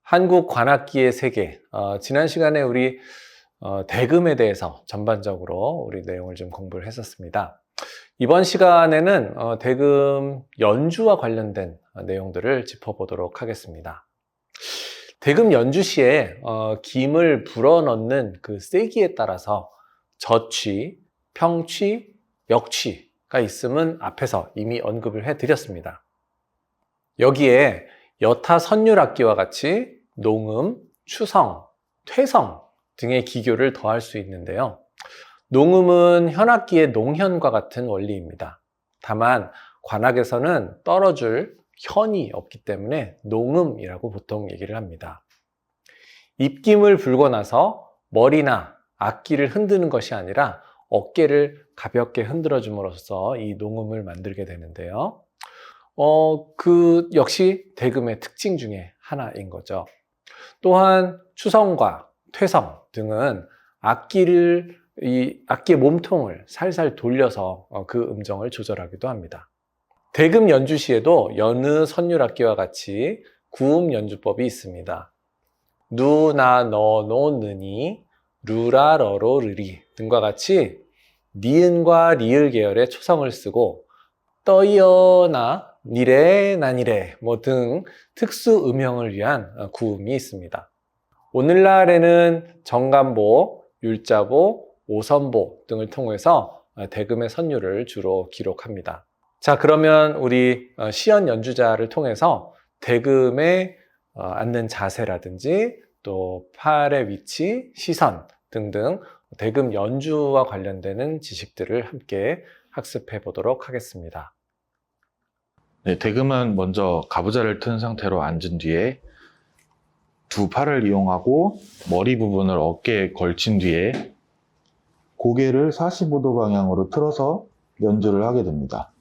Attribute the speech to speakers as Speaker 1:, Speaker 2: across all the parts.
Speaker 1: 한국 관악기의 세계. 지난 시간에 우리 대금에 대해서 전반적으로 우리 내용을 좀 공부를 했었습니다. 이번 시간에는 대금 연주와 관련된 내용들을 짚어보도록 하겠습니다. 대금 연주 시에 김을 불어넣는 그 세기에 따라서 저취, 평취, 역취가 있음은 앞에서 이미 언급을 해드렸습니다. 여기에 여타 선율악기와 같이 농음, 추성, 퇴성 등의 기교를 더할 수 있는데요. 농음은 현악기의 농현과 같은 원리입니다. 다만 관악에서는 떨어줄 현이 없기 때문에 농음이라고 보통 얘기를 합니다. 입김을 불고 나서 머리나 악기를 흔드는 것이 아니라 어깨를 가볍게 흔들어 줌으로써 이 농음을 만들게 되는데요. 그 역시 대금의 특징 중에 하나인 거죠. 또한 추성과 퇴성 등은 악기의 몸통을 살살 돌려서 그 음정을 조절하기도 합니다. 대금 연주 시에도 여느 선율악기와 같이 구음 연주법이 있습니다. 누, 나, 너, 노, 느니, 루라, 러로, 르리 등과 같이 니은과 리을 계열의 초성을 쓰고 떠이어나 니레, 나니레 등 특수 음형을 위한 구음이 있습니다. 오늘날에는 정간보, 율자보, 오선보 등을 통해서 대금의 선율을 주로 기록합니다. 자, 그러면 우리 시연 연주자를 통해서 대금에 앉는 자세라든지 또 팔의 위치, 시선 등등 대금 연주와 관련되는 지식들을 함께 학습해 보도록 하겠습니다.
Speaker 2: 네, 대금은 먼저 가부좌를 튼 상태로 앉은 뒤에 두 팔을 이용하고 머리 부분을 어깨에 걸친 뒤에 고개를 45도 방향으로 틀어서 연주를 하게 됩니다.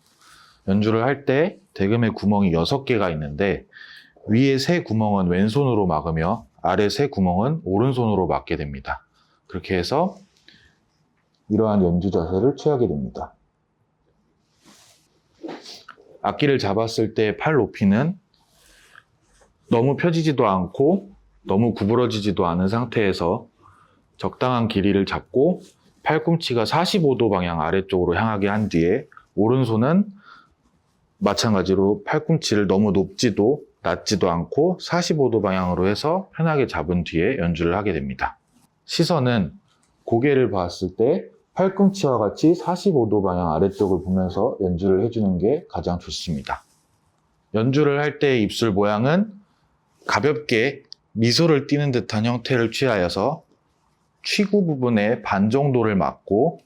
Speaker 2: 연주를 할 때 대금의 구멍이 6개가 있는데 위에 3 구멍은 왼손으로 막으며 아래 3 구멍은 오른손으로 막게 됩니다. 그렇게 해서 이러한 연주 자세를 취하게 됩니다. 악기를 잡았을 때 팔 높이는 너무 펴지지도 않고 너무 구부러지지도 않은 상태에서 적당한 길이를 잡고 팔꿈치가 45도 방향 아래쪽으로 향하게 한 뒤에 오른손은 마찬가지로 팔꿈치를 너무 높지도 낮지도 않고 45도 방향으로 해서 편하게 잡은 뒤에 연주를 하게 됩니다. 시선은 고개를 봤을 때 팔꿈치와 같이 45도 방향 아래쪽을 보면서 연주를 해주는 게 가장 좋습니다. 연주를 할 때 입술 모양은 가볍게 미소를 띠는 듯한 형태를 취하여서 취구 부분에 반 정도를 막고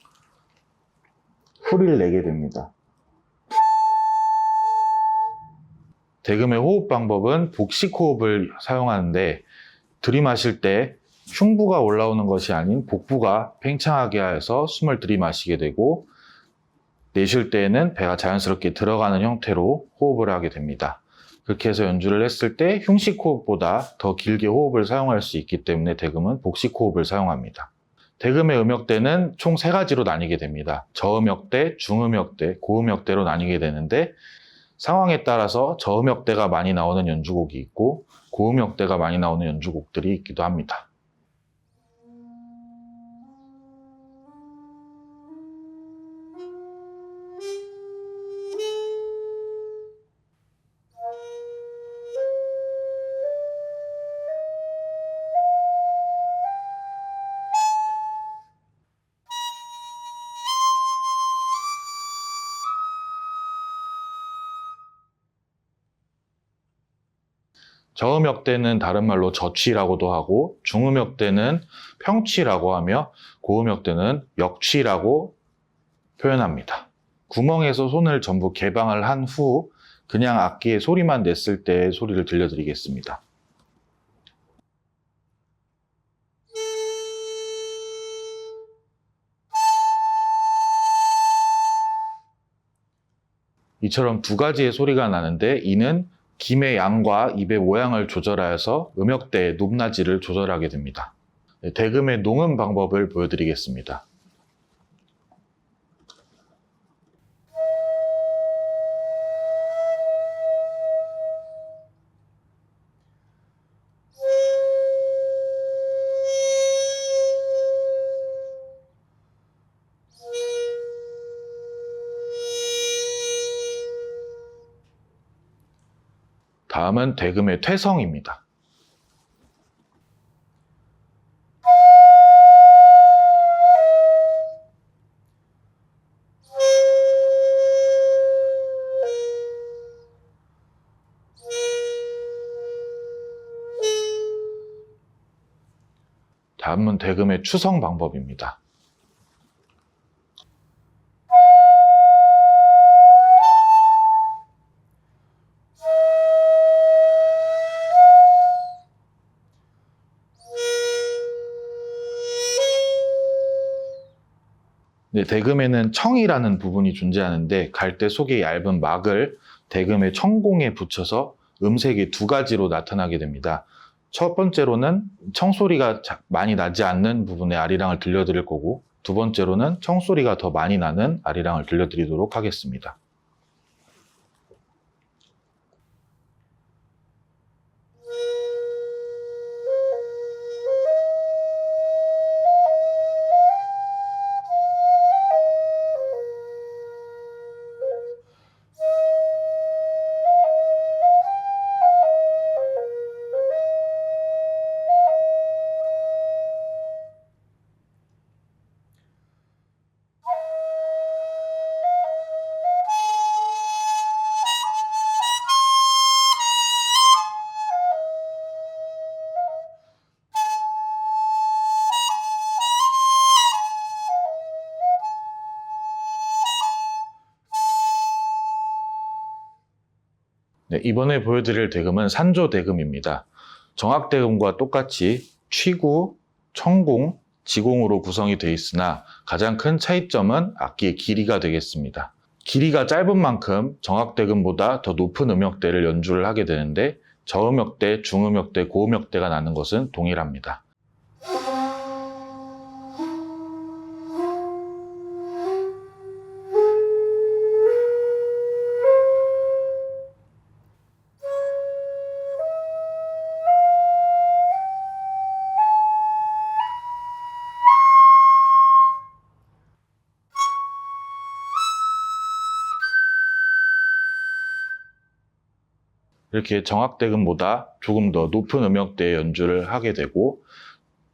Speaker 2: 소리를 내게 됩니다. 대금의 호흡 방법은 복식 호흡을 사용하는데 들이마실 때 흉부가 올라오는 것이 아닌 복부가 팽창하게 하여서 숨을 들이마시게 되고 내쉴 때에는 배가 자연스럽게 들어가는 형태로 호흡을 하게 됩니다. 그렇게 해서 연주를 했을 때 흉식 호흡보다 더 길게 호흡을 사용할 수 있기 때문에 대금은 복식 호흡을 사용합니다. 대금의 음역대는 총 3가지로 나뉘게 됩니다. 저음역대, 중음역대, 고음역대로 나뉘게 되는데 상황에 따라서 저음역대가 많이 나오는 연주곡이 있고 고음역대가 많이 나오는 연주곡들이 있기도 합니다. 저음역대는 다른 말로 저취라고도 하고 중음역대는 평취라고 하며 고음역대는 역취라고 표현합니다. 구멍에서 손을 전부 개방을 한 후 그냥 악기의 소리만 냈을 때의 소리를 들려드리겠습니다. 이처럼 2가지의 소리가 나는데 이는 김의 양과 입의 모양을 조절하여서 음역대의 높낮이를 조절하게 됩니다. 대금의 농음 방법을 보여드리겠습니다. 다음은 대금의 퇴성입니다. 다음은 대금의 추성 방법입니다. 네, 대금에는 청이라는 부분이 존재하는데 갈대 속의 얇은 막을 대금의 청공에 붙여서 음색이 두 가지로 나타나게 됩니다. 첫 번째로는 청소리가 많이 나지 않는 부분의 아리랑을 들려드릴 거고, 두 번째로는 청소리가 더 많이 나는 아리랑을 들려드리도록 하겠습니다. 네, 이번에 보여드릴 대금은 산조대금입니다. 정악대금과 똑같이 취구, 청공, 지공으로 구성이 되어 있으나 가장 큰 차이점은 악기의 길이가 되겠습니다. 길이가 짧은 만큼 정악대금보다 더 높은 음역대를 연주를 하게 되는데 저음역대, 중음역대, 고음역대가 나는 것은 동일합니다. 이렇게 정악대금보다 조금 더 높은 음역대의 연주를 하게 되고,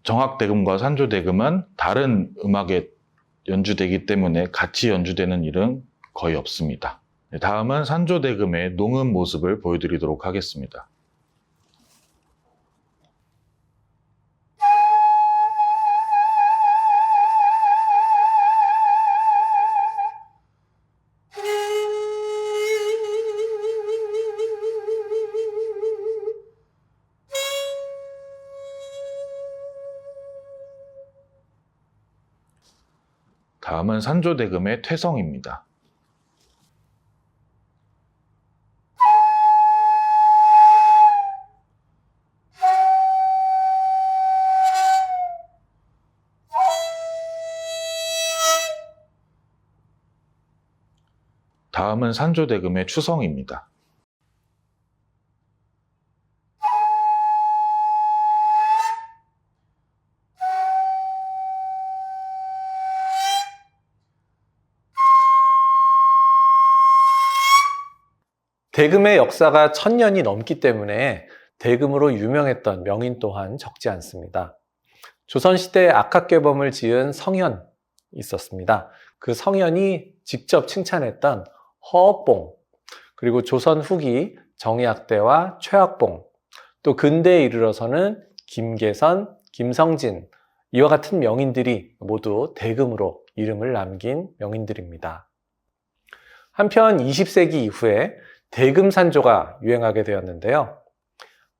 Speaker 2: 정악대금과 산조대금은 다른 음악에 연주되기 때문에 같이 연주되는 일은 거의 없습니다. 다음은 산조대금의 농음 모습을 보여드리도록 하겠습니다. 다음은 산조대금의 퇴성입니다. 다음은 산조대금의 추성입니다.
Speaker 1: 대금의 역사가 1000년이 넘기 때문에 대금으로 유명했던 명인 또한 적지 않습니다. 조선시대에 악학괴범을 지은 성현이 있었습니다. 그 성현이 직접 칭찬했던 허업봉, 그리고 조선 후기 정의학대와 최학봉, 또 근대에 이르러서는 김계선, 김성진, 이와 같은 명인들이 모두 대금으로 이름을 남긴 명인들입니다. 한편 20세기 이후에 대금 산조가 유행하게 되었는데요.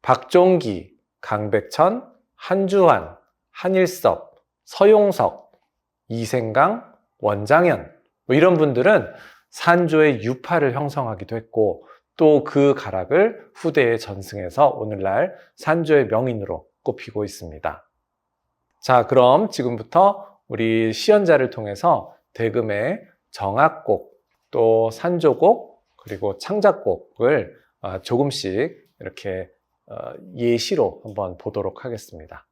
Speaker 1: 박종기, 강백천, 한주환, 한일섭, 서용석, 이생강, 원장현, 이런 분들은 산조의 유파를 형성하기도 했고, 또 그 가락을 후대에 전승해서 오늘날 산조의 명인으로 꼽히고 있습니다. 자, 그럼 지금부터 우리 시연자를 통해서 대금의 정악곡, 또 산조곡, 그리고 창작곡을 조금씩 이렇게 예시로 한번 보도록 하겠습니다.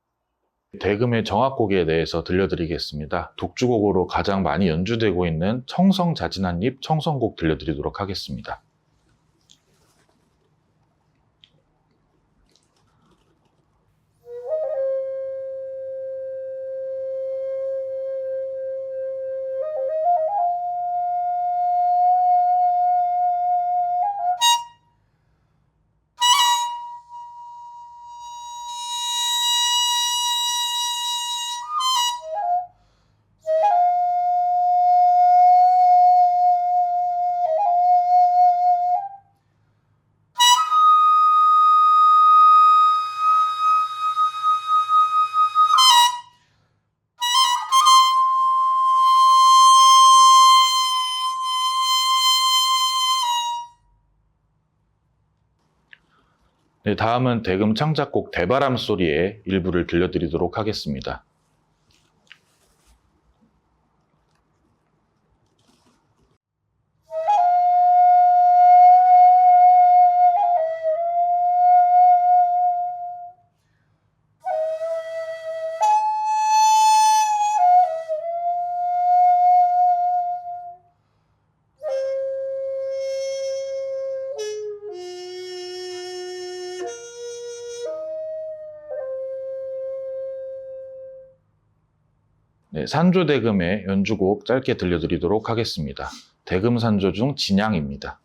Speaker 2: 대금의 정악곡에 대해서 들려드리겠습니다. 독주곡으로 가장 많이 연주되고 있는 청성자진한입 청성곡 들려드리도록 하겠습니다. 네, 다음은 대금 창작곡 대바람 소리의 일부를 들려드리도록 하겠습니다. 네, 산조대금의 연주곡 짧게 들려드리도록 하겠습니다. 대금 산조 중 진양입니다.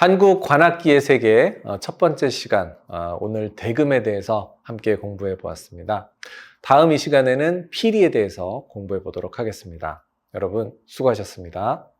Speaker 1: 한국 관악기의 세계 첫 번째 시간, 오늘 대금에 대해서 함께 공부해 보았습니다. 다음 이 시간에는 피리에 대해서 공부해 보도록 하겠습니다. 여러분 수고하셨습니다.